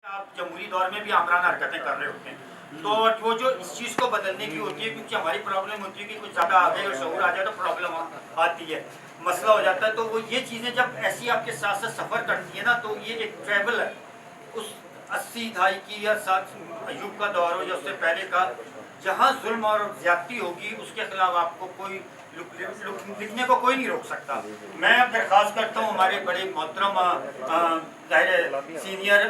आप जमहूरी दौर में भी आमराना हरकतें कर रहे होते हैं, तो वो जो इस चीज़ को बदलने की होती है, क्योंकि हमारी प्रॉब्लम होती है कि कुछ ज़्यादा आ गए और शऊर आ जाए तो प्रॉब्लम आती है, मसला हो जाता है। तो वो ये चीज़ें जब ऐसी आपके साथ साथ सफ़र करती है ना, तो ये एक ट्रैवल है उस 80 दहाई की या 60 अयूब का दौर हो या उससे पहले का, जहाँ जुल्म और ज्यादती होगी उसके खिलाफ आपको कोई लिखने को कोई नहीं रोक सकता। मैं दरख्वास्त करता हूँ हमारे बड़े मोहतरम सीनियर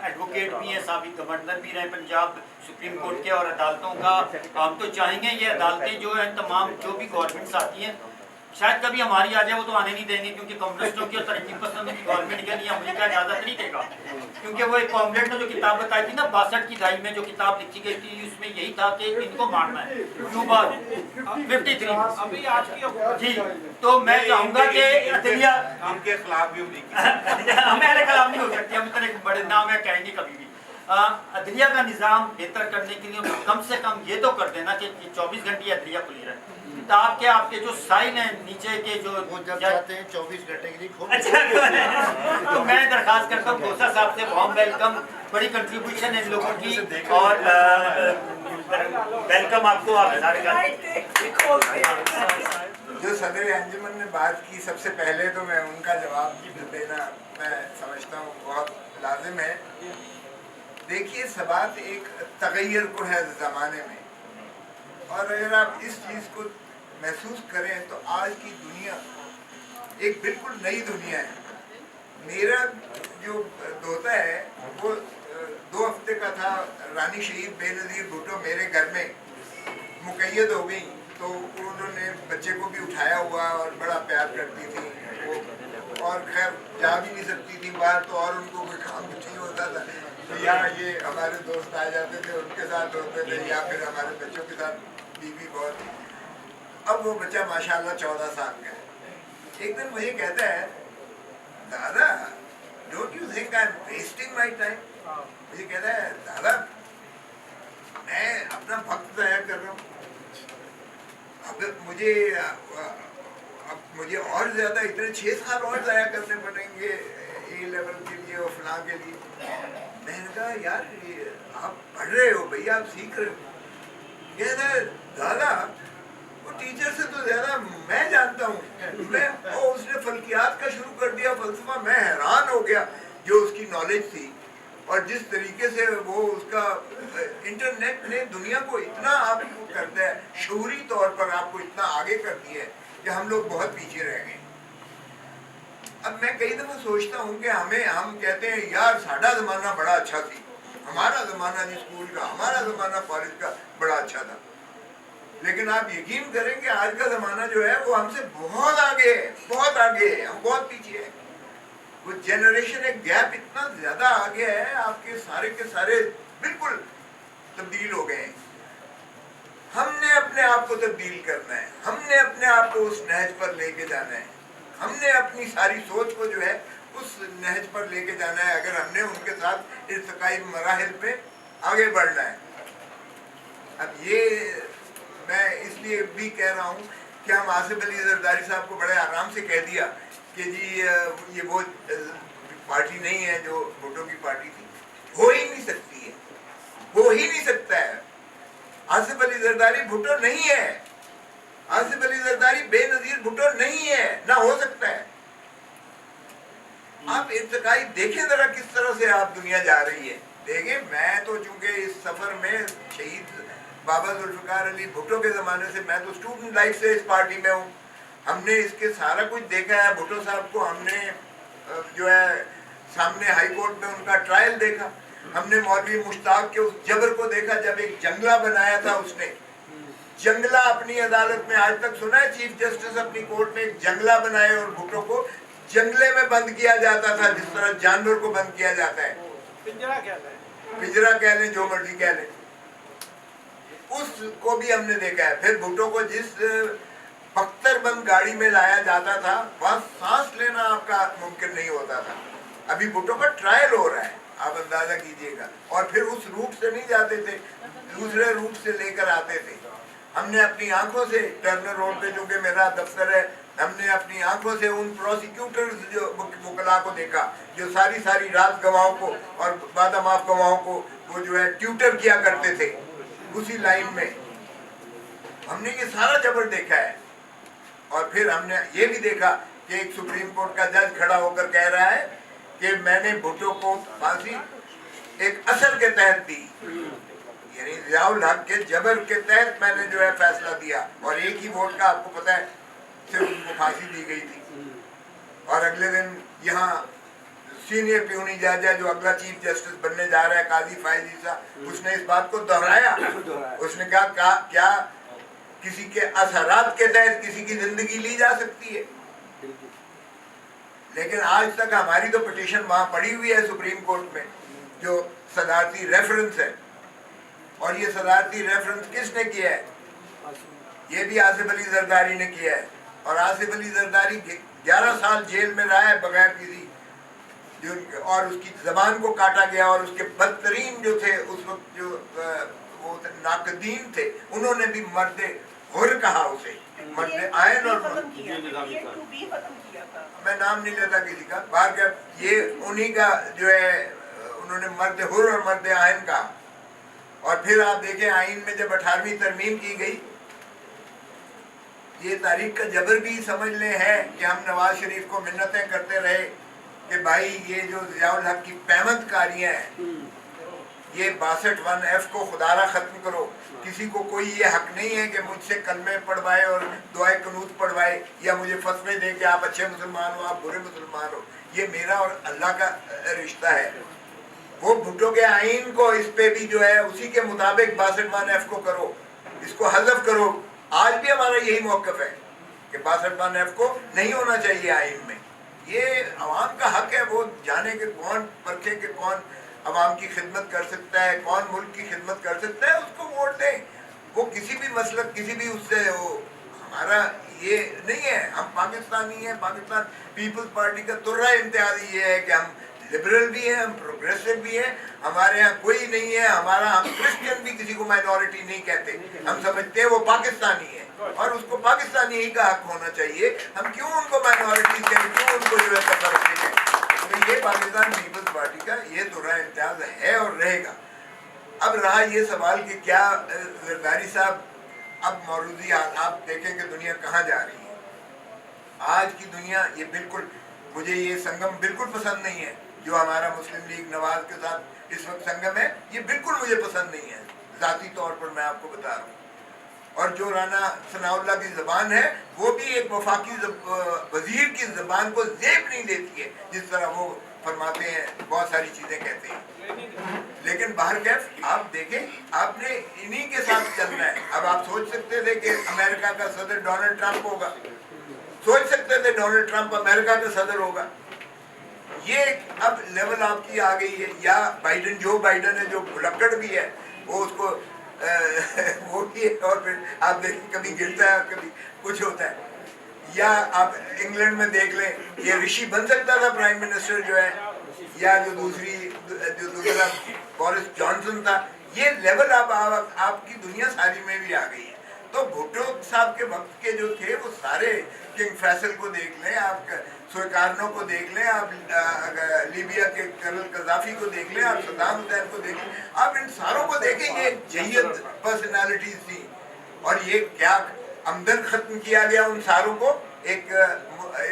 एडवोकेट भी हैं, साबिक गवर्नर भी रहे पंजाब सुप्रीम कोर्ट के और अदालतों का, हम तो चाहेंगे ये अदालतें जो हैं तमाम जो भी गवर्नमेंट्स आती हैं, शायद कभी हमारी आ जाए वो तो आने नहीं देंगे, क्योंकि कम्युनिस्टों की और तरक्की पसंद की गवर्नमेंट के लिए अमेरिका इजाज़त नहीं देगा। क्योंकि वो एक कॉमरेड ने जो किताब बताई थी ना 62 की दहाई में जो किताब लिखी गई थी, उसमें यही था कि इनको मारना है क्यूबा 53 अभी आज की जी। तो मैं चाहूँगा कि अदलिया उनके खिलाफ भी हमारे खिलाफ नहीं हो सकती, हम इतने बड़े नाम है कहेंगे कभी भी। अदलिया का निज़ाम बेहतर करने के लिए कम से कम ये तो कर देना कि 24 घंटे अदलिया खुली रहे, ताकि आपके जो साइन है नीचे के जो वो जब जाते हैं 24 घंटे के लिए खोल। अच्छा तो मैं दरखास्त करता हूँ खोसा साहब से, वार्म वेलकम, बड़ी कंट्रीब्यूशन है इन लोगों की और वेलकम आपको। आप जो सदर अंजुमन ने बात की, सबसे पहले तो मैं उनका जवाब देना मैं समझता हूँ बहुत लाजिम है। देखिए सबात एक तगैर को है ज़माने में, और अगर आप इस चीज़ को महसूस करें तो आज की दुनिया एक बिल्कुल नई दुनिया है। मेरा जो दोता है वो 2 हफ्ते का था, रानी शहीद बेनज़ीर भुट्टो मेरे घर में मुक़य्यद हो गई, तो उन्होंने बच्चे को भी उठाया हुआ और बड़ा प्यार करती थी वो, और खैर जा भी नहीं सकती थी बाहर, तो और उनको कोई काम नहीं होता था, तो या ये हमारे दोस्त आ जाते थे उनके साथ होते थे, या फिर हमारे बच्चों के साथ बीवी बहुत। अब वो बच्चा माशाल्लाह 14 साल का है। एक दिन मुझे कहता है, दादा don't you think I am wasting my time. मुझे कहता है, दादा मैं अपना वक्त ज़ाया कर रहा हूँ, अब मुझे और ज़्यादा इतने 6 साल और ज़ाया करने पड़ेंगे ए लेवल के लिए और फलां के लिए। मैंने कहा यार आप पढ़ रहे हो भैया, आप सीख रहे हो। कहता है, दादा वो टीचर से तो ज्यादा मैं जानता हूँ। मैं उसने फल्कियात का शुरू कर दिया फलसफा, मैं हैरान हो गया जो उसकी नॉलेज थी, और जिस तरीके से वो उसका इंटरनेट ने दुनिया को इतना आपको करता है, शऊरी तौर पर आपको इतना आगे कर दिया है कि हम लोग बहुत पीछे रह गए। अब मैं कई दफा सोचता हूँ कि हम कहते हैं यार साडा ज़माना बड़ा अच्छा थी, हमारा ज़माना जी स्कूल का, हमारा ज़माना कॉलेज का बड़ा अच्छा था, लेकिन आप यकीन करें कि आज का ज़माना जो है वो हमसे बहुत आगे है, बहुत आगे है, हम बहुत पीछे हैं। वो जनरेशन एक गैप इतना ज़्यादा आगे है, आपके सारे के सारे बिल्कुल तब्दील हो गए हैं। हमने अपने आप को तब्दील करना है, हमने अपने आप को उस नहज पर लेके जाना है, हमने अपनी सारी सोच को जो है उस नहज पर लेके जाना है, अगर हमने उनके साथ इर्तिकाई मराहिल पे आगे बढ़ना है। अब ये मैं इसलिए भी कह रहा हूँ कि हम आसिफ अली जरदारी साहब को बड़े आराम से कह दिया कि जी ये वो पार्टी नहीं है जो भुट्टो की पार्टी थी, हो ही नहीं सकती है, हो ही नहीं सकता है। आसिफ अली जरदारी भुट्टो नहीं है, आसिफ अली जरदारी बेनज़ीर भुट्टो नहीं है, ना हो सकता है। आप इर्तिकाई देखें जरा किस तरह से आप दुनिया जा रही है, देखें। मैं तो चूंकि इस सफर में शहीद बाबा जुल्फ़िकार अली भुट्टो के ज़माने से, मैं तो स्टूडेंट लाइफ से इस पार्टी में हूँ, हमने इसके सारा कुछ देखा है। भुट्टो साहब को हमने जो है सामने हाई कोर्ट में उनका ट्रायल देखा, हमने मौलवी मुश्ताक के उस जबर को देखा जब एक जंगला बनाया था उसने, जंगला अपनी अदालत में आज तक सुना है चीफ जस्टिस अपनी कोर्ट में एक जंगला बनाए और भुट्टो को जंगले में बंद किया जाता था, जिस तरह जानवर को बंद किया जाता है, पिंजरा कह लें जो मर्जी कह लें, उसको भी हमने देखा है। फिर भुट्टो को जिस बख्तरबंद गाड़ी में लाया जाता था, वहां सांस लेना आपका मुमकिन नहीं होता था। अभी भुट्टो का ट्रायल हो रहा है, आप अंदाजा कीजिएगा, और फिर उस रूट से नहीं जाते थे, दूसरे रूट से लेकर आते थे। हमने अपनी आंखों से टर्नर रोड पे, जो कि मेरा दफ्तर है, हमने अपनी आंखों से उन प्रोसिक्यूटर्स जो वकला को देखा जो सारी रात गवाहों को और बादामाफ गवाहों को वो जो है ट्यूटर किया करते थे उसी लाइन में, हमने ये सारा जबर देखा है। और फिर हमने ये भी देखा कि एक सुप्रीम कोर्ट का जज खड़ा होकर कह रहा है कि मैंने भुट्टो को फांसी एक असर के तहत दी, यानी ज़ियाउल हक के जबर के तहत मैंने जो है फैसला दिया, और एक ही वोट का आपको पता है सिर्फ उनको फांसी दी गई थी। और अगले दिन यहाँ सीनियर प्यूनी जज है जो अगला चीफ जस्टिस बनने जा रहा है, काजी फाइज ईसा, उसने इस बात को दोहराया। उसने कहा क्या किसी के असरात के तहत किसी की जिंदगी ली जा सकती है? लेकिन आज तक हमारी तो पिटीशन वहां पड़ी हुई है सुप्रीम कोर्ट में जो सदारती रेफरेंस है, और ये सदारती रेफरेंस किसने किया है? ये भी आसिफ अली जरदारी ने किया है। और आसिफ अली जरदारी 11 साल जेल में रहा है बगैर किसी जो, और उसकी जबान को काटा गया, और उसके बदतरीन जो थे उस वक्त जो वो नाकदीन थे उन्होंने भी मर्द हुर कहा उसे, मर्द आयन। और मैं नाम नहीं लेता किसी का, बाहर का ये उन्हीं का जो है उन्होंने मर्द हुर और मर्द आयन कहा। और फिर आप देखें आइन में जब 18वीं तरमीम की गई, ये तारीख का जबर भी समझ ले है कि हम नवाज शरीफ को मिन्नतें करते रहे कि भाई ये जो ज़ियाउल हक की पैमतकारियाँ हैं ये 62(1)F को खुदारा ख़त्म करो। किसी को कोई ये हक नहीं है कि मुझसे कलमे पढ़वाए और दुआए कनूत पढ़वाए या मुझे फतवे दे कि आप अच्छे मुसलमान हो आप बुरे मुसलमान हो। ये मेरा और अल्लाह का रिश्ता है। वो भुट्टो के आइन को इस पे भी जो है उसी के मुताबिक 62(1)F को करो, इसको हज़फ करो। आज भी हमारा यही मौक़िफ़ है कि 62(1)F को नहीं होना चाहिए आइन में। ये अवाम का हक है, वो जाने के कौन परखे के कौन अवाम की खिदमत कर सकता है, कौन मुल्क की खिदमत कर सकता है, उसको वोट दें। वो किसी भी मसलक किसी भी उससे हो, हमारा ये नहीं है। हम पाकिस्तानी हैं, पाकिस्तान पीपल्स पार्टी का तुर्रा इम्तियाज ये है कि हम लिबरल भी हैं, हम प्रोग्रेसिव भी हैं। हमारे यहाँ कोई नहीं है हमारा, हम क्रिश्चियन भी किसी को माइनॉरिटी नहीं कहते, हम समझते हैं वो पाकिस्तानी है और उसको पाकिस्तानी ही का हक होना चाहिए। हम क्यों उनको माइनॉरिटी कहें, क्यों उनको जो है तफर्रुक़ दें? तो ये पाकिस्तान पीपल्स पार्टी का ये तुर्रा इम्तियाज है और रहेगा। अब रहा ये सवाल कि क्या जरदारी साहब अब मौजूदी आप देखें कि दुनिया कहाँ जा रही है। आज की दुनिया ये बिल्कुल, मुझे ये संगम बिल्कुल पसंद नहीं है जो हमारा मुस्लिम लीग नवाज के साथ इस वक्त संगम है, ये बिल्कुल मुझे पसंद नहीं है। ज़ाती तौर पर मैं आपको बता रहा हूँ। और जो राना सनाउल्लाह की ज़बान है वो भी एक वफाकी वजीर की ज़बान को ज़ेब नहीं लेती है, जिस तरह वो फरमाते हैं, बहुत सारी चीज़ें कहते हैं। लेकिन बाहर कैफ आप देखें, आपने इन्हीं के साथ चलना है। अब आप सोच सकते थे कि अमेरिका का सदर डोनाल्ड ट्रंप होगा, सोच सकते थे डोनाल्ड ट्रंप अमेरिका का सदर होगा। ये अब लेवल आपकी आ गई है। या बाइडन, जो बाइडन है जो भुलक्कड़ भी है, वो उसको वोट दिए और फिर आप देखें कभी गिरता है कभी कुछ होता है। या आप इंग्लैंड में देख लें, ये ऋषि बन सकता था प्राइम मिनिस्टर जो है, या जो दूसरा बोरिस जॉनसन था। ये लेवल अब आपकी दुनिया सारी में भी आ गई है। तो भुट्टो साहब के वक्त के जो थे वो सारे, किंग फैसल को देख लें, आप सुरकार्नो को देख लें, आप लीबिया के कर्नल कज़ाफी को देख लें, आप सद्दाम हुसैन को देख लें, आप इन सारों को देखें, ये जय्यद पर्सनालिटीज थी। और ये क्या आमदन ख़त्म किया गया उन सारों को, एक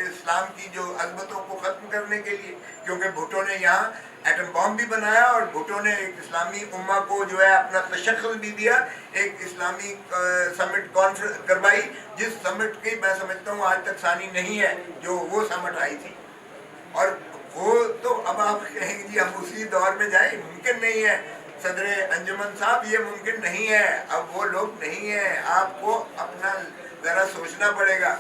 इस्लाम की जो अज़मतों को ख़त्म करने के लिए, क्योंकि भुट्टो ने यहाँ एटम बॉम्ब भी बनाया और भुट्टो ने एक इस्लामी उम्मा को जो है अपना तशख्खुस भी दिया, एक इस्लामी समिट कॉन्फ्रेंस करवाई, जिस समिट की मैं समझता हूँ आज तक सानी नहीं है जो वो समिट आई थी। और वो तो अब आप कहेंगे जी हम उसी दौर में जाए, मुमकिन नहीं है सदर अंजुमन साहब, ये मुमकिन नहीं है। अब वो लोग नहीं है, आपको अपना ज़रा सोचना पड़ेगा।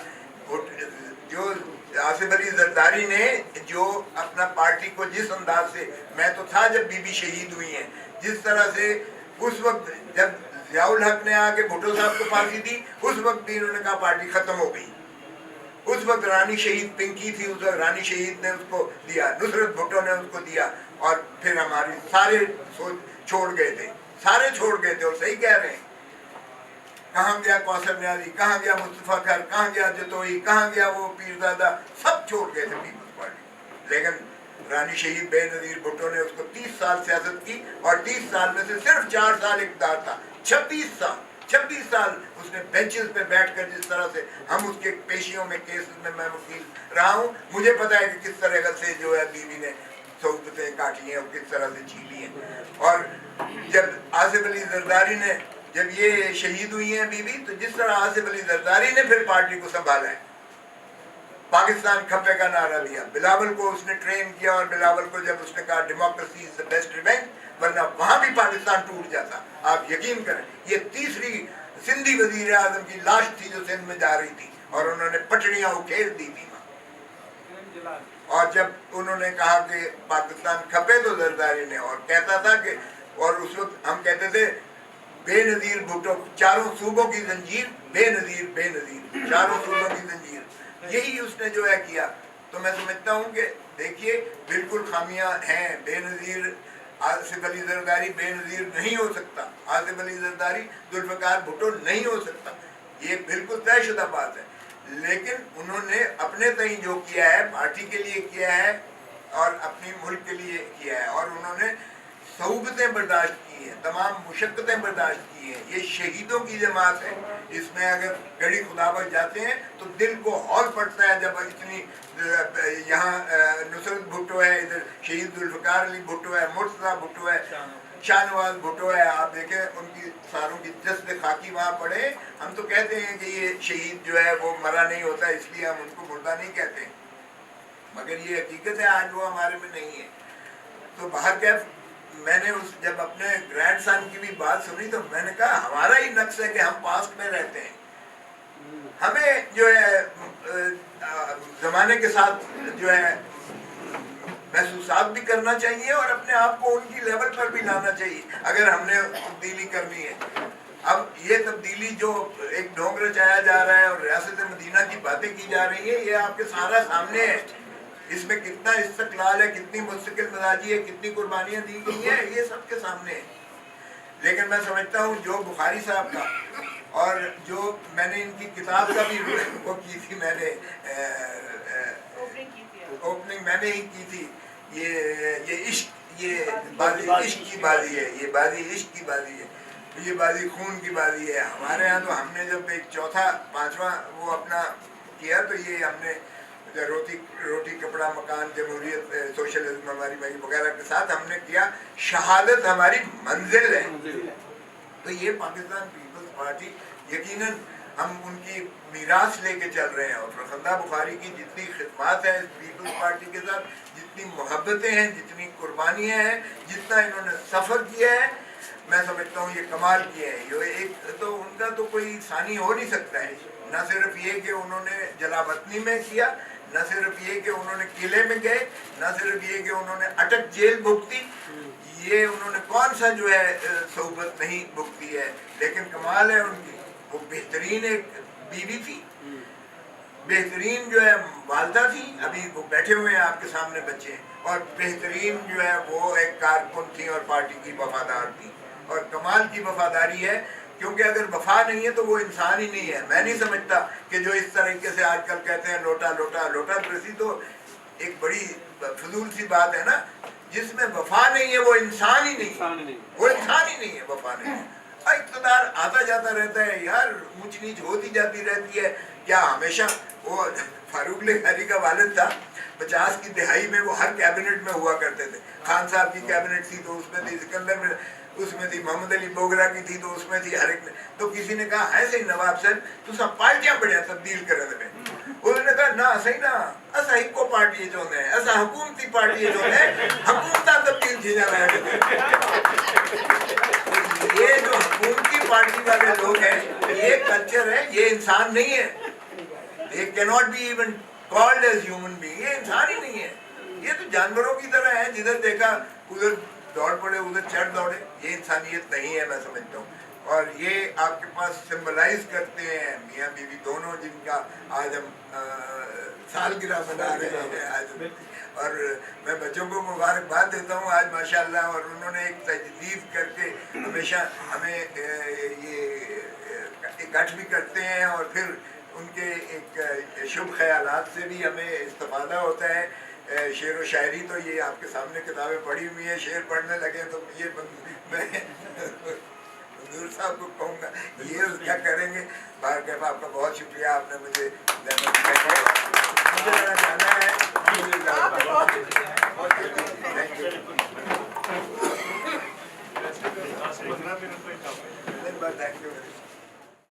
जो आसिफ अली जरदारी ने जो अपना पार्टी को जिस अंदाज से, मैं तो था जब बीबी शहीद हुई हैं, जिस तरह से उस वक्त जब ज़ियाउल हक ने आके भुट्टो साहब को फांसी दी, उस वक्त भी इन्होंने कहा पार्टी ख़त्म हो गई। उस वक्त रानी शहीद पिंकी थी, उस वक्त रानी शहीद ने उसको दिया, नुसरत भुट्टो ने उसको दिया, और फिर हमारी सारे सोच छोड़ गए थे, सारे छोड़ गए थे। और सही कह रहे हैं, कहाँ गया कौसर न्याजी, कहाँ गया मुस्तफ़ा खैर, कहाँ गया जतोई, कहाँ गया वो पीरजादा, सब छोड़ गए थे पीपल्स पार्टी। लेकिन रानी शहीद बेनज़ीर भुट्टो ने उसको 30 साल सियासत की और 30 साल में से सिर्फ 4 साल इक़्तिदार था। 26 साल उसने बेंचेस पे बैठकर, जिस तरह से हम उसके पेशियों में केसेस में मैं वकील रहा हूँ, मुझे पता है कि किस तरह से जो है बीवी ने सऊदतें काटी हैं और किस तरह से छीली हैं। और जब आसिफ अली जरदारी ने, जब ये शहीद हुई हैं बीवी, तो जिस तरह आसिफ अली जरदारी ने फिर पार्टी को संभाला है, पाकिस्तान खपे का नारा दिया, बिलावल को उसने ट्रेन किया और बिलावल को जब उसने कहा democracy is the best revenge, वरना वहां भी पाकिस्तान टूट जाता। आप यकीन करें, ये तीसरी सिंधी वजीर आजम की लाश थी जो सिंध में जा रही थी और उन्होंने पटड़ियां उखेड़ दी थी। और जब उन्होंने कहा कि पाकिस्तान खपे, तो जरदारी ने और कहता था कि, और उस वक्त हम कहते थे बेनज़ीर भुट्टो, चारों सूबों की जंजीर, बेनज़ीर बेनज़ीर, चारों सूबों की जंजीर, यही उसने जो है किया। तो मैं समझता हूँ कि देखिए बिल्कुल खामियां हैं। बेनज़ीर आसिफ अली जरदारी बेनज़ीर नहीं हो सकता, आसिफ अली जरदारी जुल्फ़िकार भुट्टो नहीं हो सकता, ये बिल्कुल तयशुदा बात है। लेकिन उन्होंने अपने तय जो किया है, पार्टी के लिए किया है और अपनी मुल्क के लिए किया है, और उन्होंने सऊबतें बर्दाश्त की हैं, तमाम मुशक्क़तें बर्दाश्त की हैं। ये शहीदों की जमात है, इसमें अगर गड़ी खुदावत जाते हैं तो दिल को हौल पड़ता है। जब इतनी यहाँ नुसरत भुट्टो है, इधर शहीद जुल्फ़िकार अली भुट्टो है, मुर्तज़ा भुट्टो है, शाहनवाज भुट्टो है, आप देखें उनकी सारों की जस्द खाकी वहाँ पड़े। हम तो कहते हैं कि ये शहीद जो है वो मरा नहीं होता, इसलिए हम उनको मुर्दा नहीं कहते, मगर ये हकीकत है, आज वो हमारे में नहीं है। तो बाहर कैफ मैंने जब अपने ग्रैंड सन की भी बात सुनी तो मैंने कहा हमारा ही नक्श है कि हम पास्ट में रहते हैं, हमें जो है जमाने के साथ जो है महसूसात भी करना चाहिए और अपने आप को उनकी लेवल पर भी लाना चाहिए अगर हमने तब्दीली करनी है। अब ये तब्दीली जो एक ढोंग रचाया जा रहा है और रियासत मदीना की बातें की जा रही है, ये आपके सारा सामने है। इसमें कितना इस्तक़लाल है, कितनी मुस्तकिल मिजाजी है, कितनी कुर्बानियाँ दी गई हैं, ये सबके सामने है। लेकिन मैं समझता हूँ जो बुखारी साहब का और जो मैंने इनकी किताब का भी वो की थी, मैंने ओपनिंग मैंने ही की थी, ये इश्क, ये बाजी इश्क की बाजी है, ये बाजी इश्क की बाजी है, ये बाजी खून की बाजी है। हमारे यहाँ तो हमने जब एक चौथा पांचवा वो अपना किया तो ये हमने रोटी कपड़ा मकान जमहूरियत सोशलिज्म हमारी भाई वगैरह के साथ हमने किया, शहादत हमारी मंजिल है। तो ये पाकिस्तान पीपल्स पार्टी यकीनन हम उनकी मीरास लेके चल रहे हैं और फरखंदा बुखारी की जितनी खिदमत है इस पीपल्स पार्टी के साथ, जितनी मोहब्बतें हैं, जितनी कुर्बानियाँ हैं, जितना इन्होंने सफ़र किया है, मैं समझता हूँ ये कमाल किए हैं। ये एक तो उनका तो कोई सानी हो नहीं सकता है। न सिर्फ ये कि उन्होंने जलावतनी में किया, न सिर्फ ये कि उन्होंने किले में गए, न सिर्फ ये कि उन्होंने अटक जेल भुगती, ये उन्होंने कौन सा जो है सोबत नहीं भुगती है। लेकिन कमाल है उनकी, वो बेहतरीन एक बीवी थी, बेहतरीन जो है वालदा थी, अभी वो बैठे हुए हैं आपके सामने बच्चे, और बेहतरीन जो है वो एक कारकुन थी और पार्टी की वफादार थी। और कमाल की वफादारी है, क्योंकि अगर वफा नहीं है तो वो इंसान ही नहीं है। मैं नहीं समझता कि जो इस तरीके से आजकल कहते हैं लोटा लोटा लोटा प्रसी, तो एक बड़ी फजूल सी बात है ना। जिसमें वफा नहीं है वो इंसान ही नहीं है, वो इंसान ही नहीं है, वफा नहीं है। इक़्तिदार आता जाता रहता है यार, ऊंच नीच होती जाती रहती है। क्या हमेशा वो फारूक लेखारी का वालिद था, 50 की दिहाई में वो हर कैबिनेट में हुआ करते थे। खान साहब की कैबिनेट थी तो उसमें थी, सिकंदर में उसमें थी, मोहम्मद अली बोगरा की थी तो उसमें थी, हर एक में। तो किसी ने कहा है सही नवाब साहब तो सब पार्टियां बढ़िया तब्दील करे थे। उन्होंने कहा ना सही ना, असा इको पार्टी जो है, असा हुकूमती पार्टी जो है, हुकूमत तब्दील थी जा रहा है। ये जो हुकूमती पार्टी वाले लोग हैं, ये कल्चर है, ये इंसान नहीं है। They cannot be even called as human being. ये इंसान ही नहीं है, ये तो जानवरों की तरह है, जिधर देखा उधर दौड़ पड़े, उधर चढ़ दौड़े। ये इंसानियत नहीं है, मैं समझता हूँ। और ये आपके पास सिंबलाइज करते हैं मियाँ बीवी दोनों, जिनका आज हम सालगिरह मना रहे हैं आज। और मैं बच्चों को मुबारकबाद देता हूँ आज माशाल्लाह, और उन्होंने एक तजदीद करके हमेशा हमें ये اکٹھ بھی کرتے ہیں اور پھر ان کے ایک شبھ خیالات سے بھی ہمیں استفادہ ہوتا ہے. شعر و شاعری تو یہ آپ کے سامنے کتابیں پڑھی ہوئی ہیں, شعر پڑھنے لگے تو یہ میں حضور صاحب کو کہوں گا یہ کیا کریں گے. باہر کیف آپ کا بہت شکریہ, آپ نے مجھے ذرا جانا ہے. Thank you.